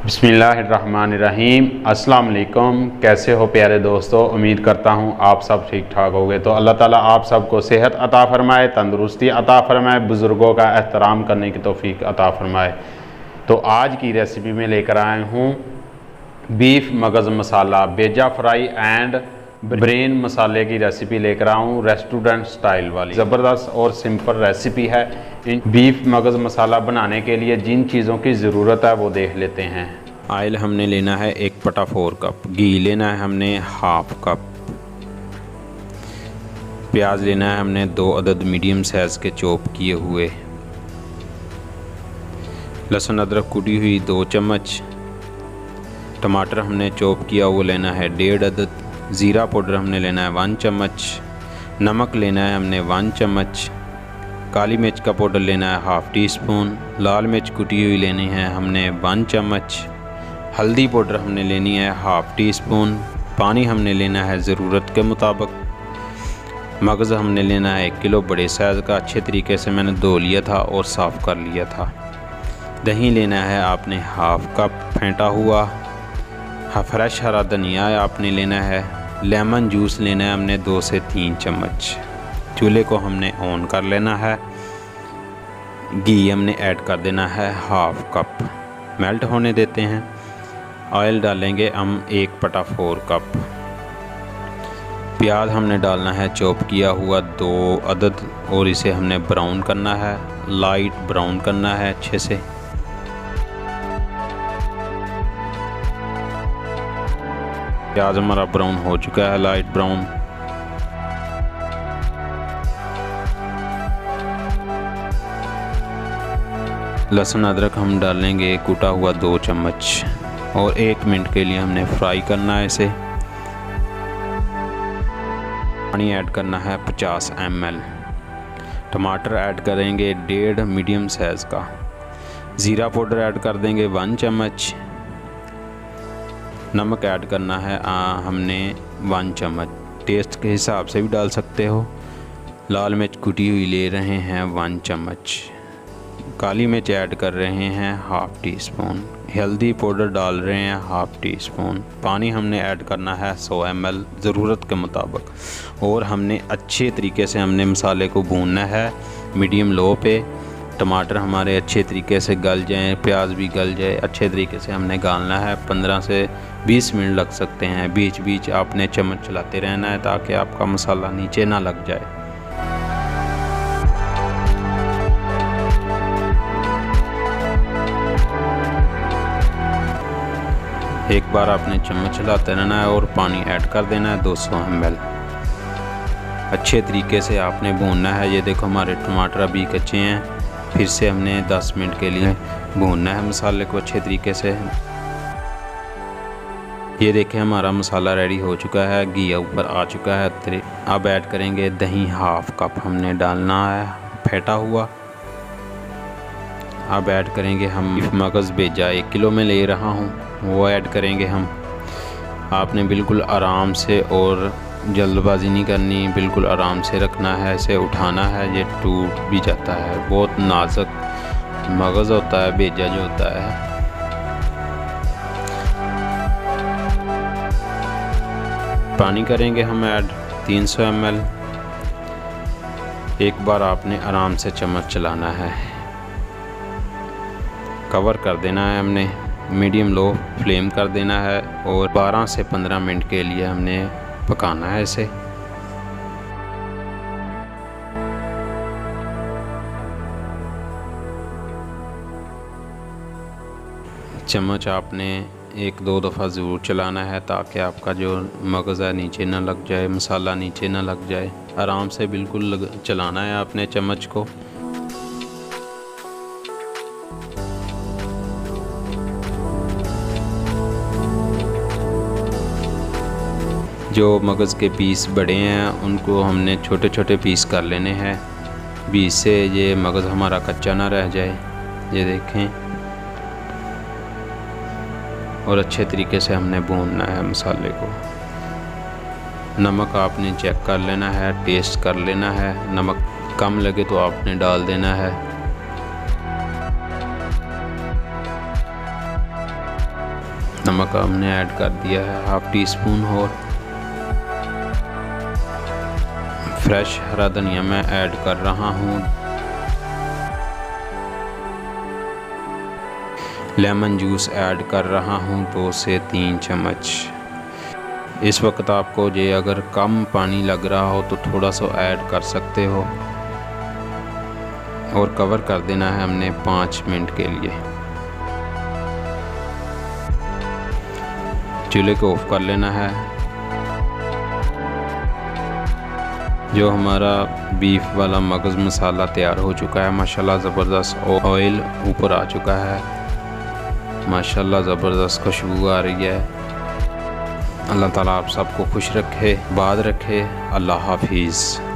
बिस्मिल्लाहिर्रहमानिर्रहीम। अस्सलाम वालेकुम। कैसे हो प्यारे दोस्तों, उम्मीद करता हूँ आप सब ठीक ठाक होंगे। तो अल्लाह ताला आप सबको सेहत अता फ़रमाए, तंदुरुस्ती अता फ़रमाए, बुज़ुर्गों का एहतराम करने की तौफीक अता फ़रमाए। तो आज की रेसिपी में लेकर आए हूँ बीफ मगज़ मसाला, बेजा फ्राई एंड ब्रेन मसाले की रेसिपी लेकर आऊँ, रेस्टोरेंट स्टाइल वाली। ज़बरदस्त और सिंपल रेसिपी है। इन बीफ मगज़ मसाला बनाने के लिए जिन चीज़ों की ज़रूरत है वो देख लेते हैं। ऑयल हमने लेना है 1/4 कप, घी लेना है हमने हाफ कप, प्याज लेना है हमने 2 अदद मीडियम साइज़ के चॉप किए हुए, लहसुन अदरक कुटी हुई 2 चम्मच, टमाटर हमने चॉप किया वो लेना है 1.5 अदद, ज़ीरा पाउडर हमने लेना है 1 चम्मच, नमक लेना है हमने 1 चम्मच, काली मिर्च का पाउडर लेना है हाफ़ टी स्पून, लाल मिर्च कुटी हुई लेनी है हमने 1 चम्मच, हल्दी पाउडर हमने लेनी है हाफ़ टी स्पून, पानी हमने लेना है ज़रूरत के मुताबिक, मगज़ हमने लेना है 1 किलो बड़े साइज़ का, अच्छे तरीके से मैंने धो लिया था और साफ़ कर लिया था। दही लेना है आपने हाफ़ कप फेंटा हुआ, फ्रेश हरा धनिया आपने लेना है, लेमन जूस लेना है हमने 2 से 3 चम्मच। चूल्हे को हमने ऑन कर लेना है, घी हमने ऐड कर देना है हाफ़ कप, मेल्ट होने देते हैं। ऑयल डालेंगे हम 1/4 कप, प्याज हमने डालना है चॉप किया हुआ 2 अदद और इसे हमने ब्राउन करना है, लाइट ब्राउन करना है अच्छे से। प्याज हमारा ब्राउन हो चुका है, लाइट ब्राउन। लहसुन अदरक हम डालेंगे कूटा हुआ 2 चम्मच और 1 मिनट के लिए हमने फ्राई करना है इसे। पानी ऐड करना है 50 ml, टमाटर ऐड करेंगे 1.5 मीडियम साइज़ का, ज़ीरा पाउडर ऐड कर देंगे 1 चम्मच, नमक ऐड करना है हमने 1 चम्मच, टेस्ट के हिसाब से भी डाल सकते हो। लाल मिर्च कुटी हुई ले रहे हैं 1 चम्मच, काली मिर्च ऐड कर रहे हैं हाफ़ टी स्पून, हल्दी पाउडर डाल रहे हैं हाफ़ टी स्पून, पानी हमने ऐड करना है 100 ml ज़रूरत के मुताबिक। और हमने अच्छे तरीके से हमने मसाले को भूनना है मीडियम लो पे। टमाटर हमारे अच्छे तरीके से गल जाएं, प्याज भी गल जाए, अच्छे तरीके से हमने गालना है। 15 से 20 मिनट लग सकते हैं। बीच बीच आपने चम्मच चलाते रहना है ताकि आपका मसाला नीचे ना लग जाए। एक बार आपने चम्मच चलाते रहना है और पानी ऐड कर देना है 200 ml। अच्छे तरीके से आपने भूनना है। ये देखो हमारे टमाटर अभी कच्चे हैं, फिर से हमने 10 मिनट के लिए भूनना है मसाले को अच्छे तरीके से। ये देखें हमारा मसाला रेडी हो चुका है, घी ऊपर आ चुका है। अब ऐड करेंगे दही हाफ़ कप हमने डालना है फेंटा हुआ। अब ऐड करेंगे हम बीफ मगज़ बेजा 1 किलो में ले रहा हूँ, वो ऐड करेंगे हम। आपने बिल्कुल आराम से और जल्दबाजी नहीं करनी, बिल्कुल आराम से रखना है, इसे उठाना है, ये टूट भी जाता है। बहुत नाजुक मगज़ होता है बेजा जो होता है। पानी करेंगे हम ऐड 300 ml। एक बार आपने आराम से चम्मच चलाना है, कवर कर देना है हमने, मीडियम लो फ्लेम कर देना है और 12 से 15 मिनट के लिए हमने पकाना है इसे। चम्मच आपने 1-2 दफ़ा ज़रूर चलाना है ताकि आपका जो मगज़ है नीचे ना लग जाए, मसाला नीचे ना लग जाए। आराम से बिल्कुल चलाना है आपने चम्मच को। जो मगज़ के पीस बड़े हैं उनको हमने छोटे छोटे पीस कर लेने हैं, बीच से ये मगज़ हमारा कच्चा ना रह जाए। ये देखें, और अच्छे तरीके से हमने भूनना है मसाले को। नमक आपने चेक कर लेना है, टेस्ट कर लेना है, नमक कम लगे तो आपने डाल देना है। नमक हमने ऐड कर दिया है हाफ़ टी स्पून और फ्रेश हरा धनिया मैं ऐड कर रहा हूँ। लेमन जूस ऐड कर रहा हूँ 2 से 3 चम्मच। इस वक्त आपको ये अगर कम पानी लग रहा हो तो थोड़ा सा ऐड कर सकते हो और कवर कर देना है हमने 5 मिनट के लिए। चूल्हे को ऑफ कर लेना है। जो हमारा बीफ वाला मगज़ मसाला तैयार हो चुका है माशाल्लाह ज़बरदस्त ऑयल ऊपर आ चुका है, माशाल्लाह ज़बरदस्त खुशबू आ रही है। अल्लाह ताला आप सबको खुश रखे, बाद रखे। अल्लाह हाफिज़।